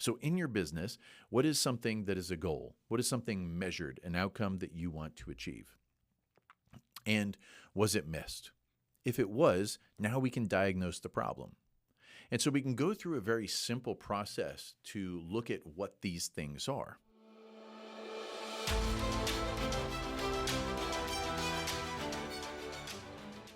So, in your business, what is something that is a goal? What is something measured, an outcome that you want to achieve? And was it missed? If it was, now we can diagnose the problem. And so we can go through a very simple process to look at what these things are.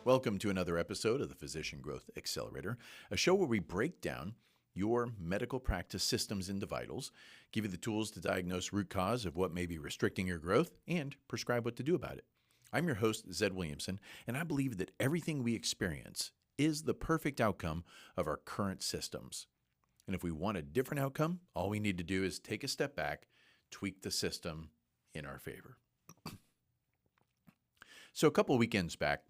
Welcome to another episode of the Physician Growth Accelerator, a show where we break down your medical practice systems into vitals, give you the tools to diagnose root cause of what may be restricting your growth, and prescribe what to do about it. I'm your host, Zed Williamson, and I believe that everything we experience is the perfect outcome of our current systems. And if we want a different outcome, all we need to do is take a step back, tweak the system in our favor. So a couple of weekends back,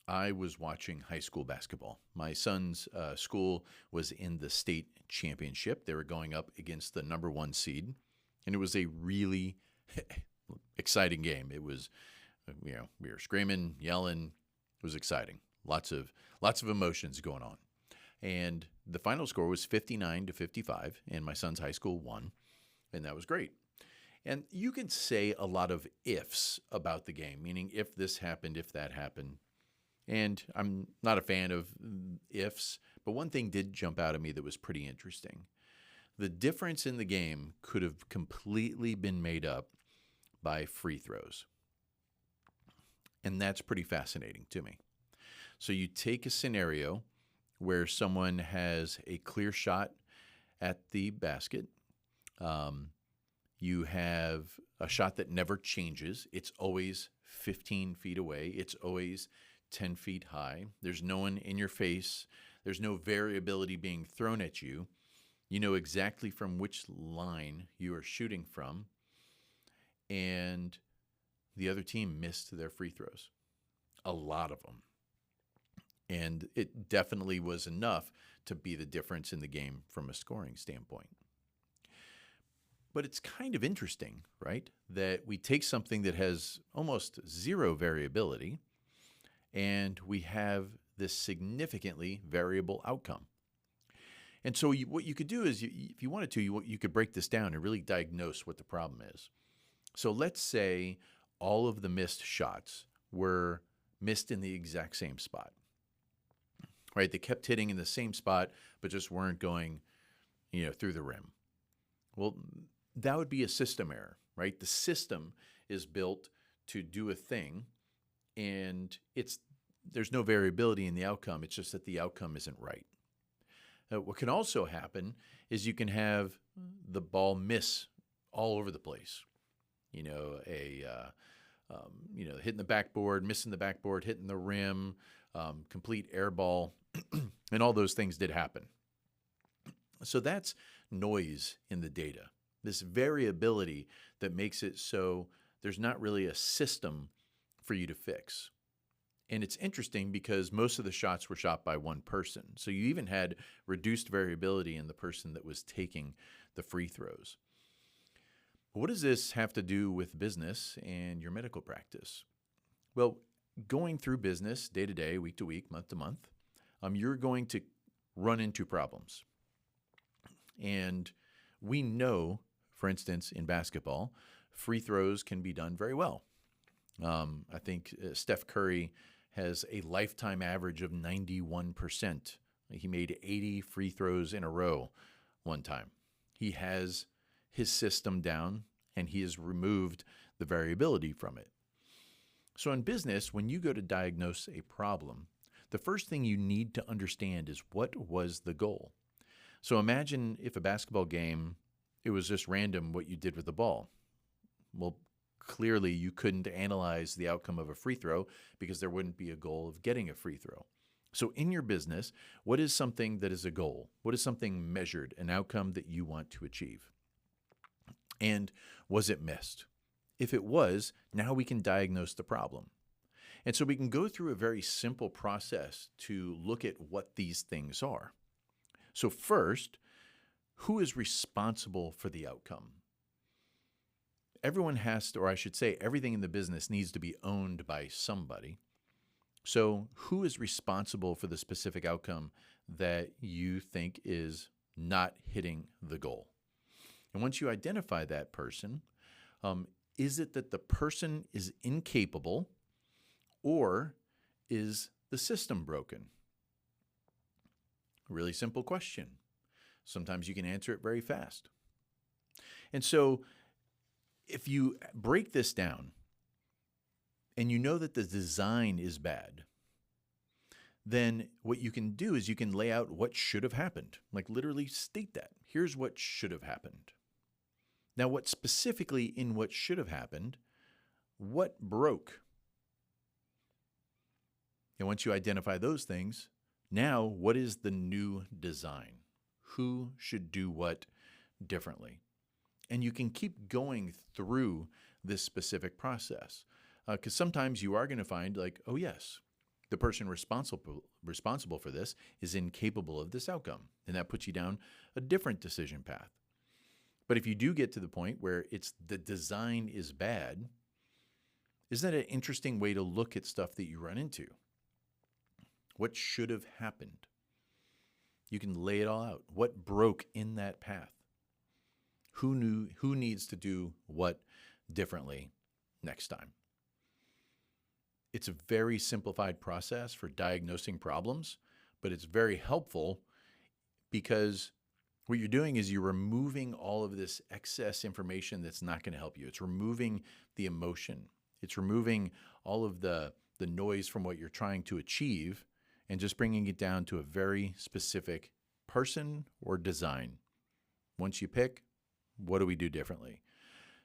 I was watching high school basketball. My son's school was in the state championship. They were going up against the number one seed, and it was a really exciting game. It was, we were screaming, yelling. It was exciting. Lots of emotions going on. And the final score was 59-55, and my son's high school won, and that was great. And you could say a lot of ifs about the game, meaning if this happened, if that happened. And I'm not a fan of ifs, but one thing did jump out at me that was pretty interesting. The difference in the game could have completely been made up by free throws. And that's pretty fascinating to me. So you take a scenario where someone has a clear shot at the basket. You have a shot that never changes. It's always 15 feet away. It's always 10 feet high. There's no one in your face. There's no variability being thrown at you. You know exactly from which line you are shooting from. And the other team missed their free throws. A lot of them. And it definitely was enough to be the difference in the game from a scoring standpoint. But it's kind of interesting, right? That we take something that has almost zero variability and we have this significantly variable outcome. And so what you could do is, if you wanted to, you could break this down and really diagnose what the problem is. So let's say all of the missed shots were missed in the exact same spot, right? They kept hitting in the same spot, but just weren't going, through the rim. Well, that would be a system error, right? The system is built to do a thing, and there's no variability in the outcome. It's just that the outcome isn't right. What can also happen is you can have the ball miss all over the place. Hitting the backboard, missing the backboard, hitting the rim, complete air ball, and all those things did happen. So that's noise in the data. This variability that makes it so there's not really a system for you to fix. And it's interesting because most of the shots were shot by one person. So you even had reduced variability in the person that was taking the free throws. What does this have to do with business and your medical practice? Well, going through business day to day, week to week, month to month, you're going to run into problems. And we know, for instance, in basketball, free throws can be done very well. I think Steph Curry has a lifetime average of 91%. He made 80 free throws in a row one time. He has his system down, and he has removed the variability from it. So in business, when you go to diagnose a problem, the first thing you need to understand is what was the goal. So imagine if a basketball game, it was just random what you did with the ball. Well, clearly you couldn't analyze the outcome of a free throw because there wouldn't be a goal of getting a free throw. So in your business, what is something that is a goal? What is something measured, an outcome that you want to achieve? And was it missed? If it was, now we can diagnose the problem. And so we can go through a very simple process to look at what these things are. So first, who is responsible for the outcome? Everyone has to, or I should say, everything in the business needs to be owned by somebody. So who is responsible for the specific outcome that you think is not hitting the goal? And once you identify that person, is it that the person is incapable, or is the system broken? A really simple question. Sometimes you can answer it very fast. And so if you break this down and you know that the design is bad, then what you can do is you can lay out what should have happened. Like literally state that. Here's what should have happened. Now, what specifically in what should have happened, what broke? And once you identify those things, now what is the new design? Who should do what differently? And you can keep going through this specific process. Because sometimes you are going to find like, oh yes, the person responsible for this is incapable of this outcome. And that puts you down a different decision path. But if you do get to the point where it's the design is bad, isn't that an interesting way to look at stuff that you run into? What should have happened? You can lay it all out. What broke in that path? Who needs to do what differently next time? It's a very simplified process for diagnosing problems, but it's very helpful because what you're doing is you're removing all of this excess information that's not going to help you. It's removing the emotion. It's removing all of the noise from what you're trying to achieve and just bringing it down to a very specific person or design. Once you pick, what do we do differently?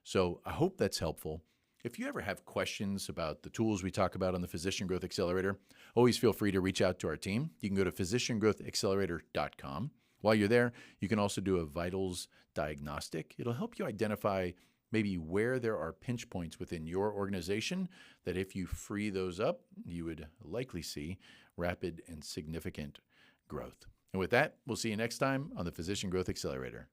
So I hope that's helpful. If you ever have questions about the tools we talk about on the Physician Growth Accelerator, always feel free to reach out to our team. You can go to physiciangrowthaccelerator.com. While you're there, you can also do a vitals diagnostic. It'll help you identify maybe where there are pinch points within your organization that if you free those up, you would likely see rapid and significant growth. And with that, we'll see you next time on the Physician Growth Accelerator.